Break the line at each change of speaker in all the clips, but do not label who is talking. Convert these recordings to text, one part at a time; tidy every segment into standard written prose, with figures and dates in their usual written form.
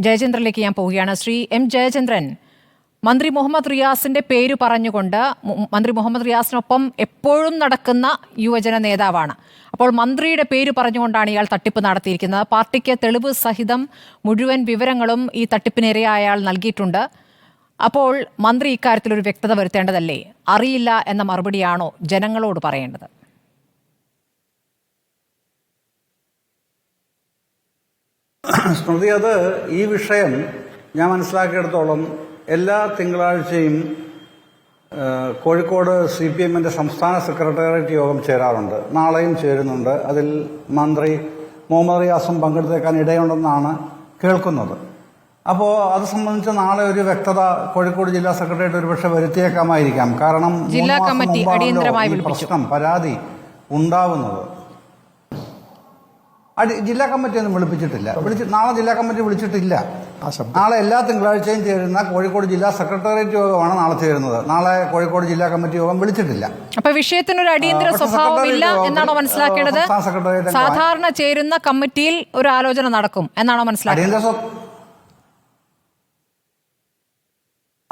ജയചന്ദ്രനിലേക്ക് ഞാൻ പോവുകയാണ്. ശ്രീ എം ജയചന്ദ്രൻ, മന്ത്രി മുഹമ്മദ് റിയാസിന്റെ പേര് പറഞ്ഞുകൊണ്ട് മന്ത്രി മുഹമ്മദ് റിയാസിനൊപ്പം എപ്പോഴും നടക്കുന്ന യുവജന നേതാവാണ്. അപ്പോൾ മന്ത്രിയുടെ പേര് പറഞ്ഞുകൊണ്ടാണ് ഇയാൾ തട്ടിപ്പ് നടത്തിയിരിക്കുന്നത്. പാർട്ടിക്ക് തെളിവ് സഹിതം മുഴുവൻ വിവരങ്ങളും ഈ തട്ടിപ്പിനിരയായ അയാൾ നൽകിയിട്ടുണ്ട്. അപ്പോൾ മന്ത്രി ഇക്കാര്യത്തിൽ ഒരു വ്യക്തത വരുത്തേണ്ടതല്ലേ? അറിയില്ല എന്ന മറുപടിയാണോ ജനങ്ങളോട് പറയേണ്ടത്?
സ്മൃതി, അത് ഈ വിഷയം ഞാൻ മനസ്സിലാക്കിയെടുത്തോളം എല്ലാ തിങ്കളാഴ്ചയും കോഴിക്കോട് CPM-ന്റെ സംസ്ഥാന സെക്രട്ടേറിയറ്റ് യോഗം ചേരാറുണ്ട്. നാളെയും ചേരുന്നുണ്ട്. അതിൽ മന്ത്രി മുഹമ്മദ് റിയാസും പങ്കെടുത്തേക്കാൻ ഇടയുണ്ടെന്നാണ് കേൾക്കുന്നത്. അപ്പോൾ അത് സംബന്ധിച്ച് നാളെ ഒരു വ്യക്തത കോഴിക്കോട് ജില്ലാ സെക്രട്ടേറിയറ്റ് ഒരുപക്ഷെ വരുത്തിയേക്കാമായിരിക്കാം. കാരണം ഈ പ്രശ്നം പരാതി ഉണ്ടാവുന്നത് ജില്ലാ കമ്മിറ്റി ഒന്നും വിളിപ്പിച്ചിട്ടില്ല. നാളെ ജില്ലാ കമ്മിറ്റി വിളിച്ചിട്ടില്ല. നാളെ എല്ലാ തിങ്കളാഴ്ചയും ചേരുന്ന കോഴിക്കോട് ജില്ലാ സെക്രട്ടേറിയറ്റ് യോഗമാണ് നാളെ ചേരുന്നത്. നാളെ കോഴിക്കോട് ജില്ലാ കമ്മിറ്റി യോഗം വിളിച്ചിട്ടില്ല.
അപ്പൊ വിഷയത്തിനൊരു അടിയന്തര സ്വഭാവമില്ല എന്നാണോ മനസ്സിലാക്കേണ്ടത്? സാധാരണ ചേരുന്ന കമ്മിറ്റിയിൽ ഒരു ആലോചന നടക്കും എന്നാണോ മനസ്സിലാക്കേണ്ടത്?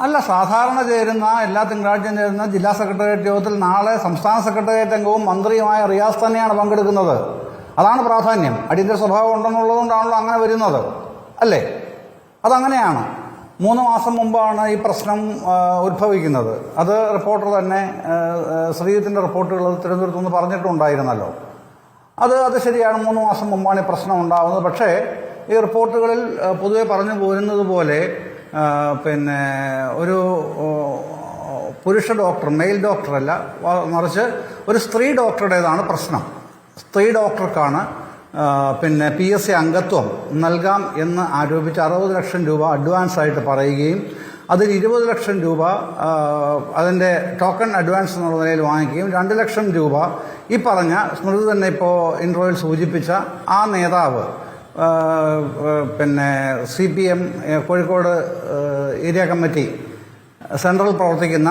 അല്ല, സാധാരണ ചേരുന്ന എല്ലാ തിങ്കളാഴ്ചയും ചേരുന്ന ജില്ലാ സെക്രട്ടേറിയറ്റ് യോഗത്തിൽ നാളെ സംസ്ഥാന സെക്രട്ടേറിയറ്റ് അംഗവും മന്ത്രിയുമായ റിയാസ് തന്നെയാണ് പങ്കെടുക്കുന്നത്. അതാണ് പ്രാധാന്യം. അടിയന്തര സ്വഭാവം ഉണ്ടെന്നുള്ളതുകൊണ്ടാണല്ലോ അങ്ങനെ വരുന്നത്, അല്ലേ? അതങ്ങനെയാണ്. 3 മാസം മുമ്പാണ് ഈ പ്രശ്നം ഉത്ഭവിക്കുന്നത്. അത് റിപ്പോർട്ടർ തന്നെ ശ്രീജിത്തിന്റെ റിപ്പോർട്ടുകൾ തിരുവനന്തപുരത്ത് നിന്ന് പറഞ്ഞിട്ടുണ്ടായിരുന്നല്ലോ. അത് ശരിയാണ്. 3 മാസം മുമ്പാണ് ഈ പ്രശ്നം ഉണ്ടാകുന്നത്. പക്ഷേ ഈ റിപ്പോർട്ടുകളിൽ പൊതുവെ പറഞ്ഞു പോരുന്നത് പോലെ ഒരു പുരുഷ ഡോക്ടർ, മെയിൽ ഡോക്ടറല്ല, മറിച്ച് ഒരു സ്ത്രീ ഡോക്ടറുടേതാണ് പ്രശ്നം. സ്ത്രീ ഡോക്ടർക്കാണ് PSC അംഗത്വം നൽകാം എന്ന് ആരോപിച്ച് 60 ലക്ഷം രൂപ അഡ്വാൻസ് ആയിട്ട് പറയുകയും അതിൽ 20 ലക്ഷം രൂപ അതിൻ്റെ ടോക്കൺ അഡ്വാൻസ് എന്നുള്ള നിലയിൽ വാങ്ങിക്കുകയും 2 ലക്ഷം രൂപ ഈ പറഞ്ഞ സ്മൃതി തന്നെ ഇപ്പോൾ ഇൻട്രോയിൽ സൂചിപ്പിച്ച ആ നേതാവ് CPM Kozhikode area committee central പ്രവർത്തിക്കുന്ന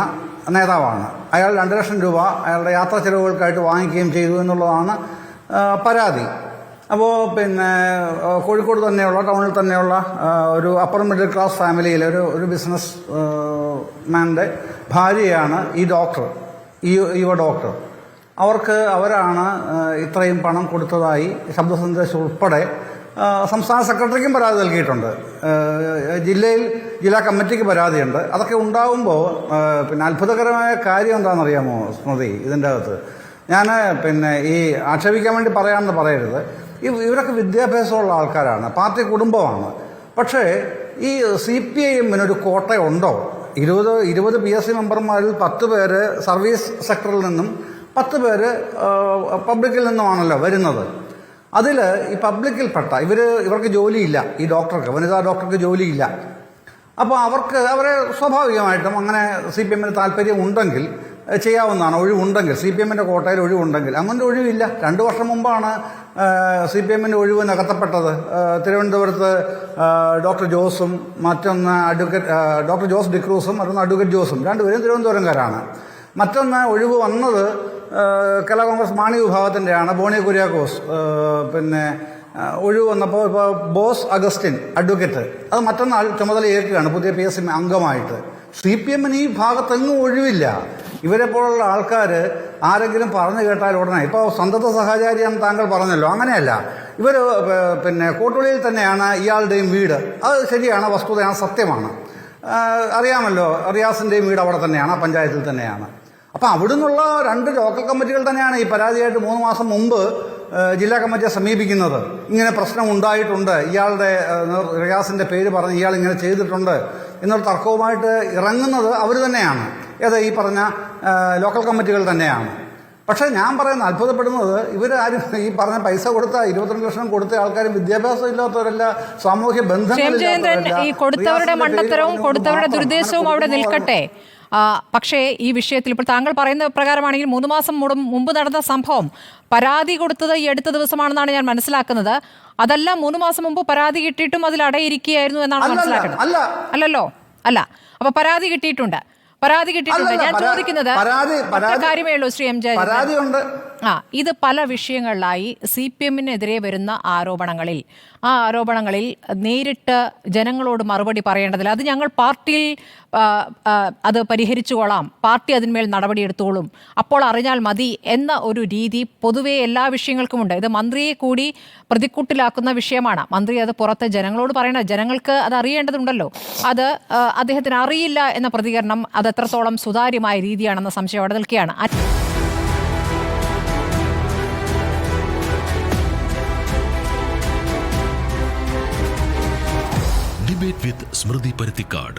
നേതാവാണ്. അയാൾ 2 ലക്ഷം രൂപ അയാളുടെ യാത്രാ ചെലവുകൾക്കായിട്ട് വാങ്ങിക്കുകയും ചെയ്തു എന്നുള്ളതാണ് പരാതി. അപ്പോൾ കോഴിക്കോട് തന്നെയുള്ള, ടൗണിൽ തന്നെയുള്ള ഒരു അപ്പർ മിഡിൽ ക്ലാസ് ഫാമിലിയിലെ ഒരു ബിസിനസ് മാൻ്റെ ഭാര്യയാണ് ഈ ഡോക്ടർ, യുവ ഡോക്ടർ. അവരാണ് ഇത്രയും പണം കൊടുത്തതായി ശബ്ദസന്ദേശം ഉൾപ്പെടെ സംസ്ഥാന സെക്രട്ടറിക്കും പരാതി നൽകിയിട്ടുണ്ട്. ജില്ലാ കമ്മിറ്റിക്ക് പരാതിയുണ്ട്. അതൊക്കെ ഉണ്ടാകുമ്പോൾ അത്ഭുതകരമായ കാര്യം എന്താണെന്നറിയാമോ സ്മൃതി? ഇതിൻ്റെ അകത്ത് ഞാൻ ഈ ആക്ഷേപിക്കാൻ വേണ്ടി പറയാമെന്ന് പറയരുത്. ഇവരൊക്കെ വിദ്യാഭ്യാസമുള്ള ആൾക്കാരാണ്, പാർട്ടി കുടുംബമാണ്. പക്ഷേ ഈ CPIM-ന് ഒരു കോട്ടയുണ്ടോ? 20 PSC മെമ്പർമാരിൽ 10 പേര് സർവീസ് സെക്ടറിൽ നിന്നും 10 പേര് പബ്ലിക്കിൽ നിന്നുമാണല്ലോ വരുന്നത്. അതിൽ ഈ പബ്ലിക്കിൽപ്പെട്ട ഇവർക്ക് ജോലിയില്ല. ഈ ഡോക്ടർക്ക്, വനിതാ ഡോക്ടർക്ക് ജോലിയില്ല. അപ്പോൾ അവരെ സ്വാഭാവികമായിട്ടും അങ്ങനെ CPM-ന് താല്പര്യം ഉണ്ടെങ്കിൽ ചെയ്യാവുന്നതാണ്. ഒഴിവുണ്ടെങ്കിൽ, CPM-ന്റെ കോട്ടയിൽ ഒഴിവുണ്ടെങ്കിൽ. അങ്ങനെ ഒഴിവില്ല. 2 വർഷം മുമ്പാണ് CPM-ന്റെ ഒഴിവ് നികത്തപ്പെട്ടത്. തിരുവനന്തപുരത്ത് ഡോക്ടർ ജോസും മറ്റൊന്ന് ഡോക്ടർ ജോസ് ഡിക്രൂസും മറ്റൊന്ന് അഡ്വക്കേറ്റ് ജോസും, രണ്ടുപേരും തിരുവനന്തപുരംകാരാണ്. മറ്റൊന്ന് ഒഴിവ് വന്നത് കേരള കോൺഗ്രസ് മാണി വിഭാഗത്തിൻ്റെയാണ്, ബോണി കുര്യാക്കോസ്. ഒഴിവ് വന്നപ്പോൾ ഇപ്പോൾ ബോസ് അഗസ്റ്റിൻ അഡ്വക്കേറ്റ്, അത് മറ്റന്നാൾ ചുമതലയേൽക്കുകയാണ് പുതിയ PSC അംഗമായിട്ട്. CPM-ന് ഈ ഭാഗത്തെങ്ങും ഒഴിവില്ല. ഇവരെ പോലുള്ള ആൾക്കാർ ആരെങ്കിലും പറഞ്ഞു കേട്ടാൽ ഉടനെ, ഇപ്പോൾ സന്തത സഹചാര്യം താങ്കൾ പറഞ്ഞല്ലോ, അങ്ങനെയല്ല. ഇവർ കോട്ടുളിയിൽ തന്നെയാണ് ഇയാളുടെയും വീട്. അത് ശരിയാണ്, വസ്തുതയാണ്, സത്യമാണ്. അറിയാമല്ലോ, റിയാസിൻ്റെയും വീട് അവിടെ തന്നെയാണ്, ആ പഞ്ചായത്തിൽ തന്നെയാണ്. അപ്പം അവിടുന്നുള്ള 2 ലോക്കൽ കമ്മിറ്റികൾ തന്നെയാണ് ഈ പരാതിയായിട്ട് 3 മാസം മുമ്പ് ജില്ലാ കമ്മിറ്റിയെ സമീപിക്കുന്നത്. ഇങ്ങനെ പ്രശ്നം ഉണ്ടായിട്ടുണ്ട്, ഇയാളുടെ റിയാസിൻ്റെ പേര് പറഞ്ഞ് ഇയാൾ ഇങ്ങനെ ചെയ്തിട്ടുണ്ട് എന്നൊരു തർക്കവുമായിട്ട് ഇറങ്ങുന്നത് അവർ തന്നെയാണ്. ഈ പറഞ്ഞ ലോക്കൽ കമ്മിറ്റികൾ തന്നെയാണ്. പക്ഷേ ഞാൻ പറയുന്നത്, അത്ഭുതപ്പെടുന്നത്, ഇവരാരും ഈ പറഞ്ഞ പൈസ കൊടുത്ത 22 ലക്ഷം കൊടുത്ത ആൾക്കാരും വിദ്യാഭ്യാസം ഇല്ലാത്തവരല്ല, സാമൂഹ്യ ബന്ധങ്ങളില്ലാത്തവരല്ല.
ഈ കൊടുത്തവരുടെ മണ്ടത്തരവും കൊടുത്തവരുടെ ദുരുദ്ദേശവും അവിടെ നിൽക്കട്ടെ. പക്ഷേ ഈ വിഷയത്തിൽ ഇപ്പോൾ താങ്കൾ പറയുന്ന പ്രകാരമാണെങ്കിൽ 3 മാസം മുമ്പ് നടന്ന സംഭവം പരാതി കൊടുത്തത് ഈ അടുത്ത ദിവസമാണെന്നാണ് ഞാൻ മനസ്സിലാക്കുന്നത്. അതല്ല, 3 മാസം മുമ്പ് പരാതി കിട്ടിയിട്ടും അതിൽ അടയിരിക്കുകയായിരുന്നു എന്നാണ് മനസ്സിലാക്കുന്നത്. അല്ലല്ലോ, അല്ല. അപ്പോൾ പരാതി കിട്ടിയിട്ടുണ്ട്. പരാതി കിട്ടിയിട്ടുണ്ട്.
അല്ലല്ല,
ഞാൻ ചോദിക്കുന്നത് കാര്യമേ ഉള്ളൂ ശ്രീ എം ജയചന്ദ്രൻ.
പരാതിയുണ്ട്.
ഇത് പല വിഷയങ്ങളിലായി CPM-നെതിരെ വരുന്ന ആരോപണങ്ങളിൽ നേരിട്ട് ജനങ്ങളോട് മറുപടി പറയേണ്ടതില്ല. അത് ഞങ്ങൾ പാർട്ടിയിൽ അത് പരിഹരിച്ചുകൊള്ളാം, പാർട്ടി അതിന്മേൽ നടപടിയെടുത്തോളും, അപ്പോൾ അറിഞ്ഞാൽ മതി എന്ന ഒരു രീതി പൊതുവെ എല്ലാ വിഷയങ്ങൾക്കുമുണ്ട്. ഇത് മന്ത്രിയെ കൂടി പ്രതിക്കൂട്ടിലാക്കുന്ന വിഷയമാണ്. മന്ത്രി അത് പുറത്ത് ജനങ്ങളോട് പറയണത്, ജനങ്ങൾക്ക് അത് അറിയേണ്ടതുണ്ടല്ലോ. അത് അദ്ദേഹത്തിന് അറിയില്ല എന്ന പ്രതികരണം അത് എത്രത്തോളം സുതാര്യമായ രീതിയാണെന്ന സംശയം അവിടെ നിൽക്കുകയാണ്.
Debate with Smriti Parithikad.